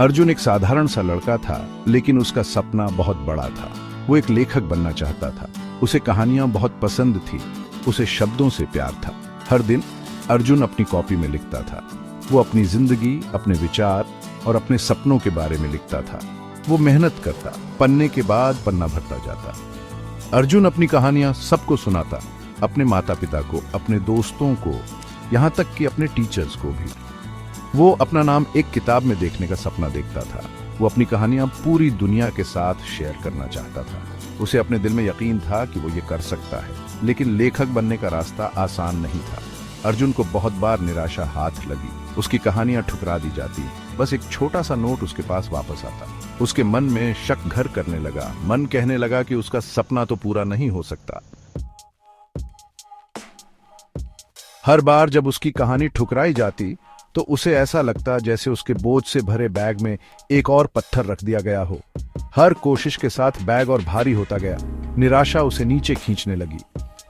अर्जुन एक साधारण सा लड़का था, लेकिन उसका सपना बहुत बड़ा था। वो एक लेखक बनना चाहता था। उसे कहानियां बहुत पसंद थी। उसे शब्दों से प्यार था। हर दिन अर्जुन अपनी कॉपी में लिखता था। वो अपनी जिंदगी, अपने विचार और अपने सपनों के बारे में लिखता था। वो मेहनत करता, पन्ने के बाद पन्ना भरता जाता। अर्जुन अपनी कहानियां सबको सुनाता, अपने माता पिता को, अपने दोस्तों को, यहां तक कि अपने टीचर्स को भी। वो अपना नाम एक किताब में देखने का सपना देखता था। वो अपनी कहानियां पूरी दुनिया के साथ शेयर करना चाहता था। उसे अपने दिल में यकीन था कि वो ये कर सकता है, लेकिन लेखक बनने का रास्ता आसान नहीं था। अर्जुन को बहुत बार निराशा हाथ लगी। उसकी कहानियां ठुकरा दी जाती। बस एक छोटा सा नोट उसके पास वापस आता। उसके मन में शक घर करने लगा। मन कहने लगा कि उसका सपना तो पूरा नहीं हो सकता। हर बार जब उसकी कहानी ठुकराई जाती तो उसे ऐसा लगता जैसे उसके बोझ से भरे बैग में एक और पत्थर रख दिया गया हो। हर कोशिश के साथ बैग और भारी होता गया। निराशा उसे नीचे खींचने लगी।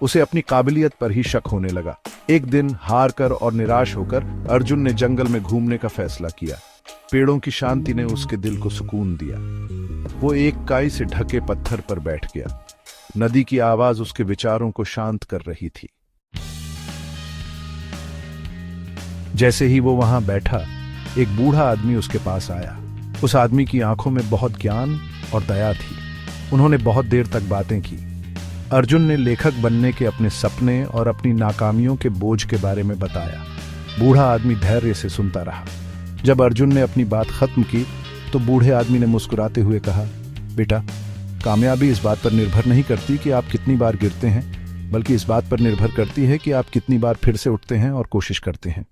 उसे अपनी काबिलियत पर ही शक होने लगा। एक दिन हार कर और निराश होकर अर्जुन ने जंगल में घूमने का फैसला किया। पेड़ों की शांति ने उसके दिल को सुकून दिया। वो एक काई से ढके पत्थर पर बैठ गया। नदी की आवाज उसके विचारों को शांत कर रही थी। जैसे ही वो वहां बैठा, एक बूढ़ा आदमी उसके पास आया। उस आदमी की आंखों में बहुत ज्ञान और दया थी। उन्होंने बहुत देर तक बातें की। अर्जुन ने लेखक बनने के अपने सपने और अपनी नाकामियों के बोझ के बारे में बताया। बूढ़ा आदमी धैर्य से सुनता रहा। जब अर्जुन ने अपनी बात खत्म की तो बूढ़े आदमी ने मुस्कुराते हुए कहा, बेटा, कामयाबी इस बात पर निर्भर नहीं करती कि आप कितनी बार गिरते हैं, बल्कि इस बात पर निर्भर करती है कि आप कितनी बार फिर से उठते हैं और कोशिश करते हैं।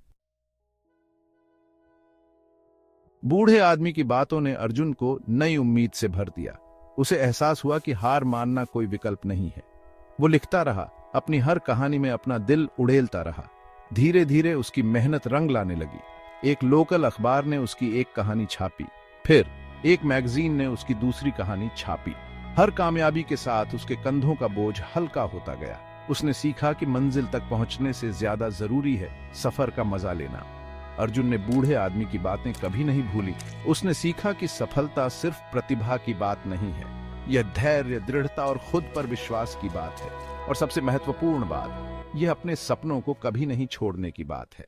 बूढ़े आदमी की बातों ने अर्जुन को नई उम्मीद से भर दिया। उसे एहसास हुआ कि हार मानना कोई विकल्प नहीं है। वो लिखता रहा, अपनी हर कहानी में अपना दिल उड़ेलता रहा। धीरे धीरे उसकी मेहनत रंग लाने लगी। एक लोकल अखबार ने उसकी एक कहानी छापी, फिर एक मैगजीन ने उसकी दूसरी कहानी छापी। हर कामयाबी के साथ उसके कंधों का बोझ हल्का होता गया। उसने सीखा कि मंजिल तक पहुंचने से ज्यादा जरूरी है सफर का मजा लेना। अर्जुन ने बूढ़े आदमी की बातें कभी नहीं भूली। उसने सीखा कि सफलता सिर्फ प्रतिभा की बात नहीं है, यह धैर्य, दृढ़ता और खुद पर विश्वास की बात है। और सबसे महत्वपूर्ण बात, यह अपने सपनों को कभी नहीं छोड़ने की बात है।